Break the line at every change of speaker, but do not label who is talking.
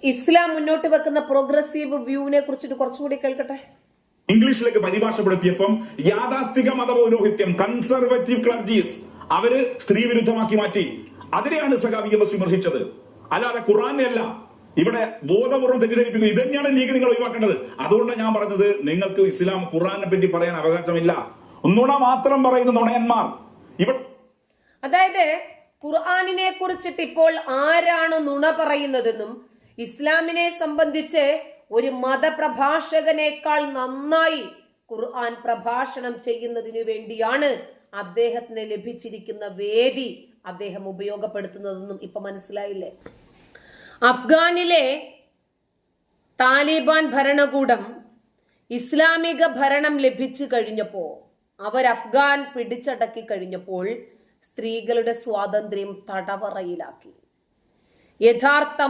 ഇസ്ലാം മുന്നോട്ട് വെക്കുന്ന പ്രോഗ്രസീവ് വ്യൂവിനെ കുറിച്ചിട്ട് കുറച്ചുകൂടി കേൾക്കട്ടെ.
ഇംഗ്ലീഷിലേക്ക് പരിഭാഷപ്പെടുത്തിയപ്പം യാഥാസ്ഥിക മതപൗരോഹിത്യം, കൺസർവേറ്റീവ് ക്ലർജീസ് അവര് സ്ത്രീ വിരുദ്ധമാക്കി മാറ്റി. അതിനെയാണ് സഖാവ് EMS വിമർശിച്ചത്, അല്ലാതെ ഖുർആനെ അല്ല. ഇവിടെ ബോധപൂർവ്വം തെറ്റിദ്ധരിപ്പിക്കുന്നു. ഇത് തന്നെയാണ് ലീഗ് നിങ്ങൾ ഒഴിവാക്കേണ്ടത്. അതുകൊണ്ടാണ് ഞാൻ പറഞ്ഞത്, നിങ്ങൾക്ക് ഇസ്ലാം ഖുർആനെ പറ്റി പറയാൻ അവകാശമില്ല. നുണ മാത്രം പറയുന്ന നുണയന്മാർ ഇവിടെ.
അതായത് ഖുർആനിനെ കുറിച്ചിട്ട് ഇപ്പോൾ ആരാണ് നുണ പറയുന്നതെന്നും ഇസ്ലാമിനെ സംബന്ധിച്ച് ഒരു മതപ്രഭാഷകനേക്കാൾ നന്നായി ഖുർആൻ പ്രഭാഷണം ചെയ്യുന്നതിനു വേണ്ടിയാണ് അദ്ദേഹത്തിന് ലഭിച്ചിരിക്കുന്ന വേദി അദ്ദേഹം ഉപയോഗപ്പെടുത്തുന്നതെന്നും ഇപ്പൊ മനസ്സിലായില്ലേ? അഫ്ഗാനിലെ താലിബാൻ ഭരണകൂടം ഇസ്ലാമിക ഭരണം ലഭിച്ചു കഴിഞ്ഞപ്പോ, അവർ അഫ്ഗാൻ പിടിച്ചടക്കി കഴിഞ്ഞപ്പോൾ സ്ത്രീകളുടെ സ്വാതന്ത്ര്യം തടവറയിലാക്കി. യഥാർത്ഥ